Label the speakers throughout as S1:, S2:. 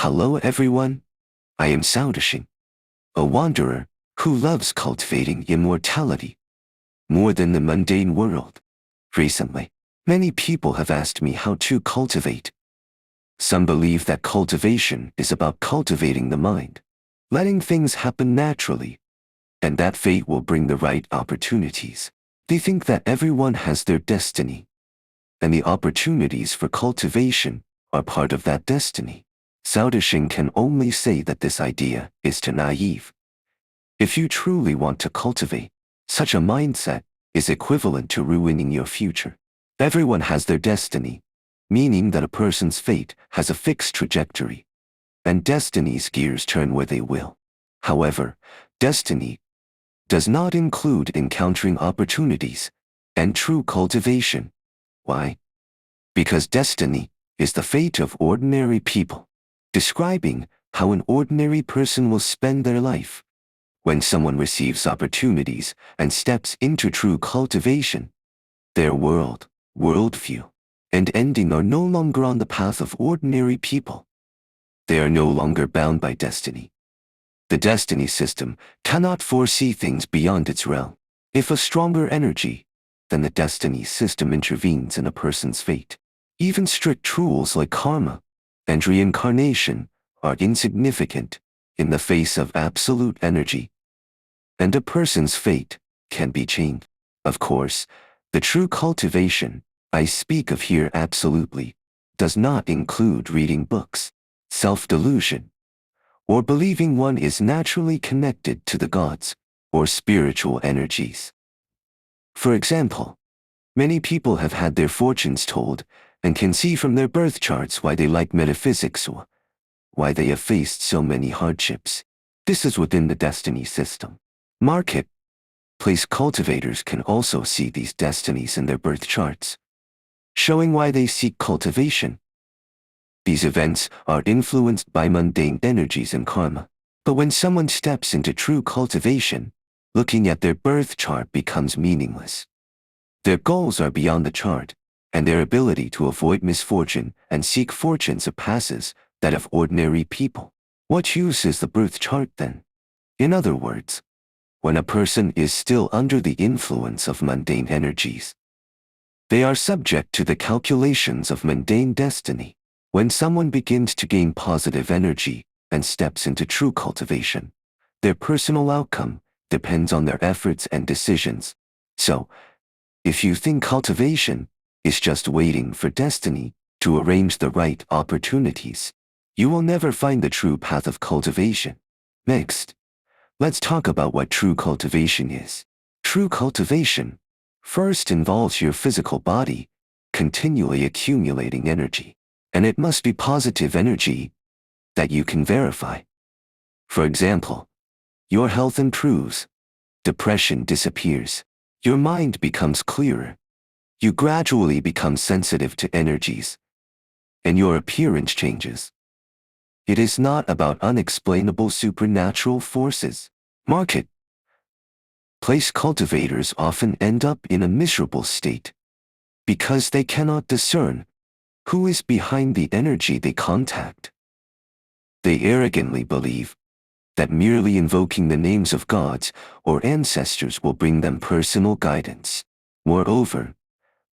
S1: Hello everyone, I am Saudashing, a wanderer who loves cultivating immortality more than the mundane world. Recently, many people have asked me how to cultivate. Some believe that cultivation is about cultivating the mind, letting things happen naturally, and that fate will bring the right opportunities. They think that everyone has their destiny, and the opportunities for cultivation are part of that destiny. Saudashing can only say that this idea is too naive. If you truly want to cultivate, such a mindset is equivalent to ruining your future. Everyone has their destiny, meaning that a person's fate has a fixed trajectory, and destiny's gears turn where they will. However, destiny does not include encountering opportunities and true cultivation. Why? Because destiny is the fate of ordinary people, describing how an ordinary person will spend their life. When someone receives opportunities and steps into true cultivation, their worldview, and ending are no longer on the path of ordinary people. They are no longer bound by destiny. The destiny system cannot foresee things beyond its realm. If a stronger energy than the destiny system intervenes in a person's fate, even strict rules like karma and reincarnation are insignificant in the face of absolute energy, and a person's fate can be changed. Of course, the true cultivation I speak of here absolutely does not include reading books, self-delusion, or believing one is naturally connected to the gods or spiritual energies. For example, many people have had their fortunes told and can see from their birth charts why they like metaphysics or why they have faced so many hardships. This is within the destiny system. Marketplace cultivators can also see these destinies in their birth charts, showing why they seek cultivation. These events are influenced by mundane energies and karma. But when someone steps into true cultivation, looking at their birth chart becomes meaningless. Their goals are beyond the chart, and their ability to avoid misfortune and seek fortune surpasses that of ordinary people. What use is the birth chart then? In other words, when a person is still under the influence of mundane energies, they are subject to the calculations of mundane destiny. When someone begins to gain positive energy and steps into true cultivation, their personal outcome depends on their efforts and decisions. So, if you think cultivation is just waiting for destiny to arrange the right opportunities, you will never find the true path of cultivation. Next, let's talk about what true cultivation is. True cultivation first involves your physical body continually accumulating energy, and it must be positive energy that you can verify. For example, your health improves, depression disappears, your mind becomes clearer, you gradually become sensitive to energies, and your appearance changes. It is not about unexplainable supernatural forces. Marketplace cultivators often end up in a miserable state because they cannot discern who is behind the energy they contact. They arrogantly believe that merely invoking the names of gods or ancestors will bring them personal guidance. Moreover,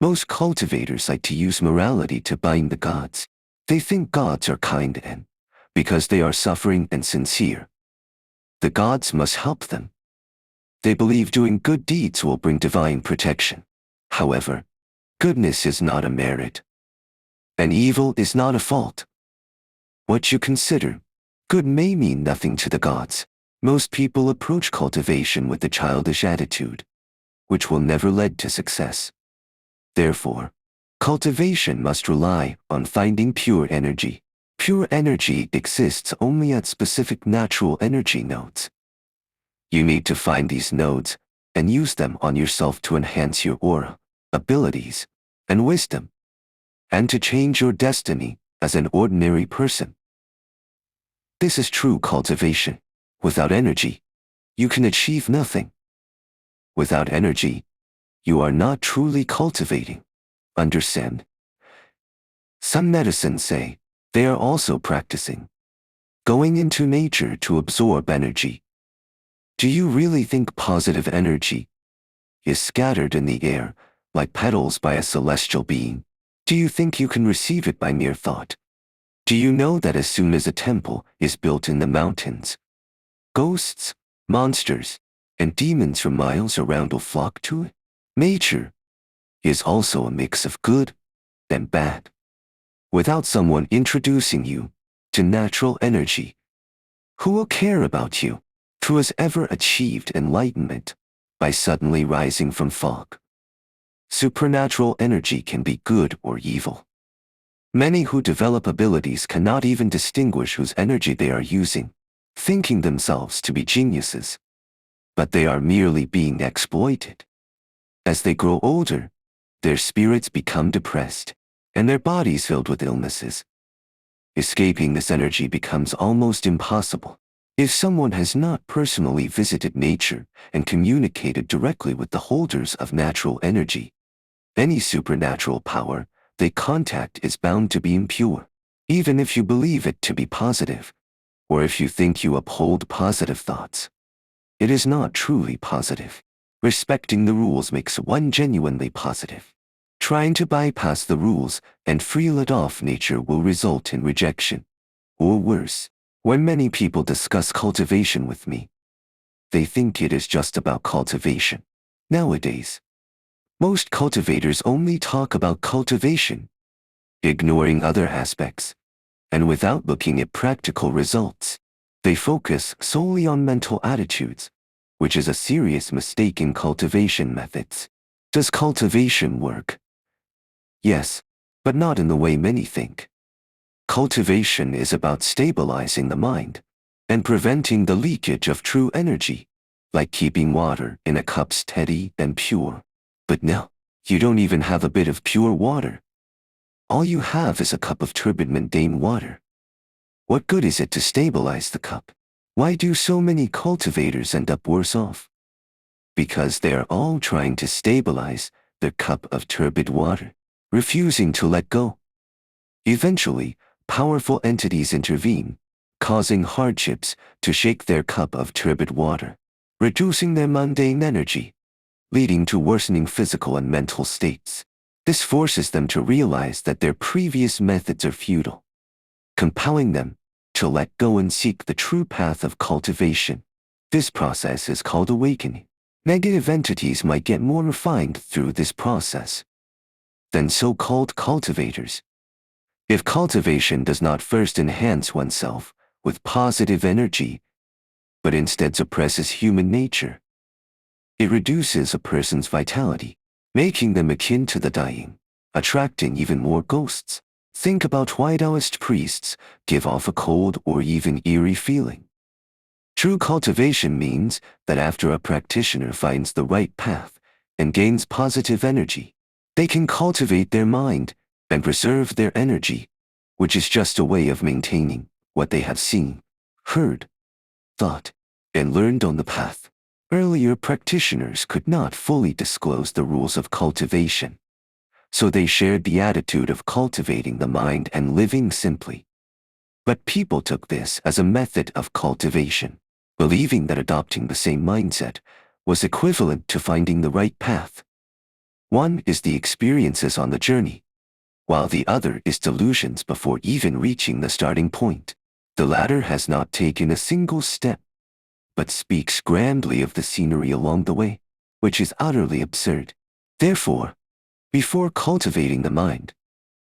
S1: most cultivators like to use morality to bind the gods. They think gods are kind and, because they are suffering and sincere, the gods must help them. They believe doing good deeds will bring divine protection. However, goodness is not a merit, and evil is not a fault. What you consider good may mean nothing to the gods. Most people approach cultivation with a childish attitude, which will never lead to success. Therefore, cultivation must rely on finding pure energy. Pure energy exists only at specific natural energy nodes. You need to find these nodes and use them on yourself to enhance your aura, abilities, and wisdom, and to change your destiny as an ordinary person. This is true cultivation. Without energy, you can achieve nothing. Without energy, you are not truly cultivating. Understand? Some medicines say they are also practicing, going into nature to absorb energy. Do you really think positive energy is scattered in the air, like petals by a celestial being? Do you think you can receive it by mere thought? Do you know that as soon as a temple is built in the mountains, ghosts, monsters, and demons from miles around will flock to it? Nature is also a mix of good and bad. Without someone introducing you to natural energy, who will care about you? Who has ever achieved enlightenment by suddenly rising from fog? Supernatural energy can be good or evil. Many who develop abilities cannot even distinguish whose energy they are using, thinking themselves to be geniuses. But they are merely being exploited. As they grow older, their spirits become depressed, and their bodies filled with illnesses. Escaping this energy becomes almost impossible if someone has not personally visited nature and communicated directly with the holders of natural energy. Any supernatural power they contact is bound to be impure, even if you believe it to be positive, or if you think you uphold positive thoughts. It is not truly positive. Respecting the rules makes one genuinely positive. Trying to bypass the rules and free let off nature will result in rejection. Or worse, when many people discuss cultivation with me, they think it is just about cultivation. Nowadays, most cultivators only talk about cultivation, ignoring other aspects, and without looking at practical results. They focus solely on mental attitudes, which is a serious mistake in cultivation methods. Does cultivation work? Yes, but not in the way many think. Cultivation is about stabilizing the mind and preventing the leakage of true energy, like keeping water in a cup steady and pure. But now, you don't even have a bit of pure water. All you have is a cup of turbid mundane water. What good is it to stabilize the cup? Why do so many cultivators end up worse off? Because they are all trying to stabilize their cup of turbid water, refusing to let go. Eventually, powerful entities intervene, causing hardships to shake their cup of turbid water, reducing their mundane energy, leading to worsening physical and mental states. This forces them to realize that their previous methods are futile, compelling them to let go and seek the true path of cultivation. This process is called awakening. Negative entities might get more refined through this process than so-called cultivators. If cultivation does not first enhance oneself with positive energy, but instead suppresses human nature, it reduces a person's vitality, making them akin to the dying, attracting even more ghosts. Think about why Taoist priests give off a cold or even eerie feeling. True cultivation means that after a practitioner finds the right path and gains positive energy, they can cultivate their mind and preserve their energy, which is just a way of maintaining what they have seen, heard, thought, and learned on the path. Earlier practitioners could not fully disclose the rules of cultivation, so they shared the attitude of cultivating the mind and living simply. But people took this as a method of cultivation, believing that adopting the same mindset was equivalent to finding the right path. One is the experiences on the journey, while the other is delusions before even reaching the starting point. The latter has not taken a single step, but speaks grandly of the scenery along the way, which is utterly absurd. Therefore, before cultivating the mind,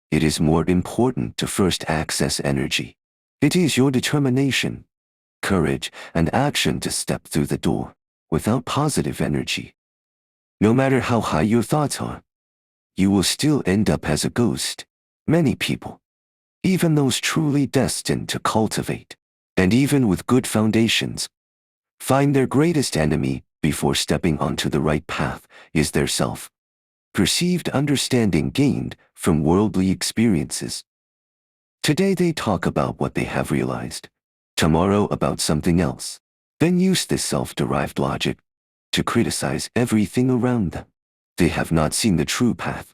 S1: it is more important to first access energy. It is your determination, courage, and action to step through the door. Without positive energy, no matter how high your thoughts are, you will still end up as a ghost. Many people, even those truly destined to cultivate, and even with good foundations, find their greatest enemy before stepping onto the right path is their self. Perceived understanding gained from worldly experiences. Today they talk about what they have realized, tomorrow about something else, then use this self-derived logic to criticize everything around them. They have not seen the true path,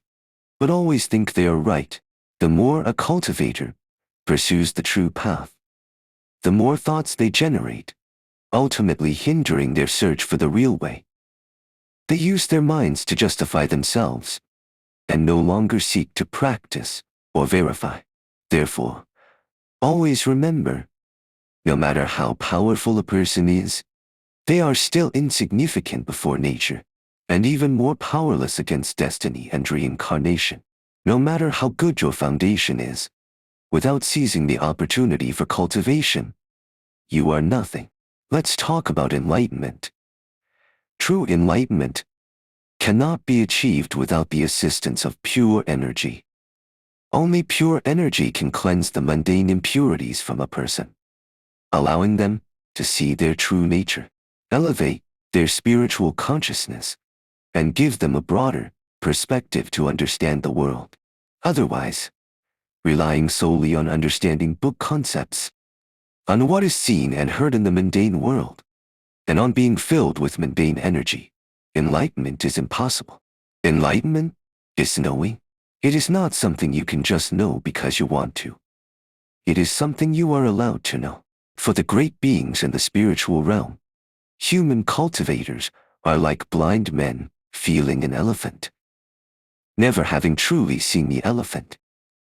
S1: but always think they are right. The more a cultivator pursues the true path, the more thoughts they generate, ultimately hindering their search for the real way. They use their minds to justify themselves, and no longer seek to practice or verify. Therefore, always remember, no matter how powerful a person is, they are still insignificant before nature, and even more powerless against destiny and reincarnation. No matter how good your foundation is, without seizing the opportunity for cultivation, you are nothing. Let's talk about enlightenment. True enlightenment cannot be achieved without the assistance of pure energy. Only pure energy can cleanse the mundane impurities from a person, allowing them to see their true nature, elevate their spiritual consciousness, and give them a broader perspective to understand the world. Otherwise, relying solely on understanding book concepts, on what is seen and heard in the mundane world, and on being filled with mundane energy, enlightenment is impossible. Enlightenment is knowing. It is not something you can just know because you want to. It is something you are allowed to know. For the great beings in the spiritual realm, human cultivators are like blind men feeling an elephant, never having truly seen the elephant.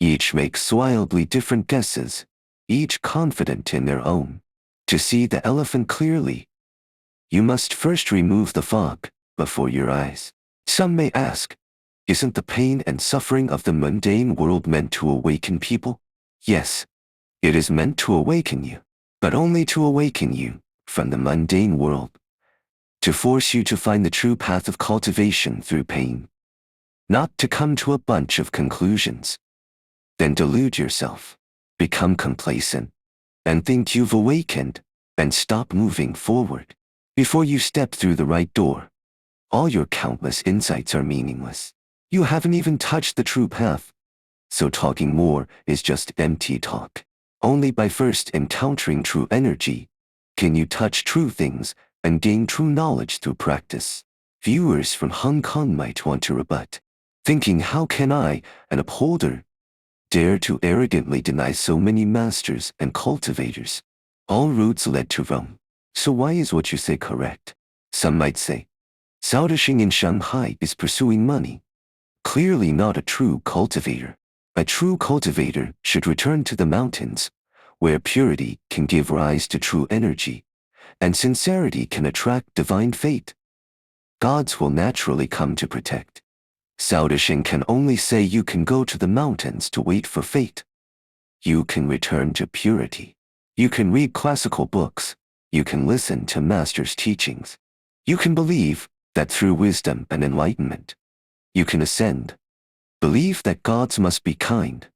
S1: Each makes wildly different guesses, each confident in their own. To see the elephant clearly, you must first remove the fog before your eyes. Some may ask, isn't the pain and suffering of the mundane world meant to awaken people? Yes, it is meant to awaken you, but only to awaken you from the mundane world, to force you to find the true path of cultivation through pain, not to come to a bunch of conclusions. Then delude yourself, become complacent, and think you've awakened, and stop moving forward. Before you step through the right door, all your countless insights are meaningless. You haven't even touched the true path, so talking more is just empty talk. Only by first encountering true energy can you touch true things and gain true knowledge through practice. Viewers from Hong Kong might want to rebut, thinking, how can I, an upholder, dare to arrogantly deny so many masters and cultivators? All roads led to Rome. So why is what you say correct? Some might say, Cao Dexing in Shanghai is pursuing money. Clearly not a true cultivator. A true cultivator should return to the mountains, where purity can give rise to true energy, and sincerity can attract divine fate. Gods will naturally come to protect. Cao Dexing can only say you can go to the mountains to wait for fate. You can return to purity. You can read classical books. You can listen to masters' teachings. You can believe that through wisdom and enlightenment, you can ascend. Believe that gods must be kind.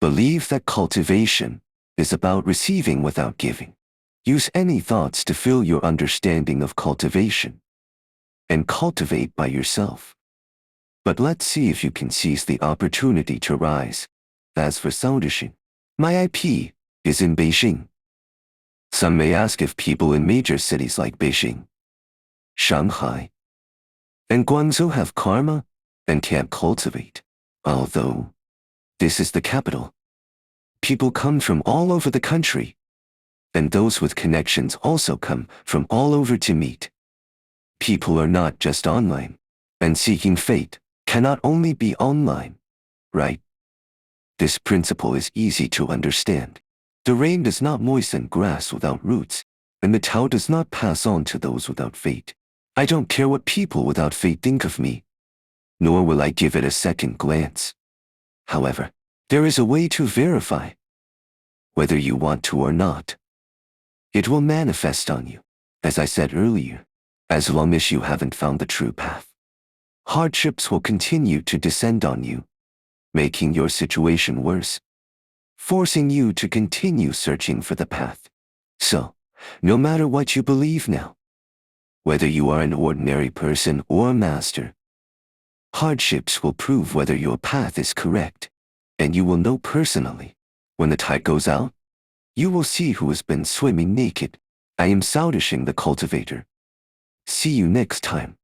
S1: Believe that cultivation is about receiving without giving. Use any thoughts to fill your understanding of cultivation, and cultivate by yourself. But let's see if you can seize the opportunity to rise. As for Cao Dexing, my IP is in Beijing. Some may ask if people in major cities like Beijing, Shanghai, and Guangzhou have karma and can't cultivate. Although this is the capital, people come from all over the country, and those with connections also come from all over to meet. People are not just online, and seeking fate cannot only be online, right? This principle is easy to understand. The rain does not moisten grass without roots, and the Tao does not pass on to those without fate. I don't care what people without fate think of me, nor will I give it a second glance. However, there is a way to verify, whether you want to or not. It will manifest on you, as I said earlier, as long as you haven't found the true path. Hardships will continue to descend on you, making your situation worse, forcing you to continue searching for the path. So, no matter what you believe now, whether you are an ordinary person or a master, hardships will prove whether your path is correct, and you will know personally. When the tide goes out, you will see who has been swimming naked. I am Cao Dexing the cultivator. See you next time.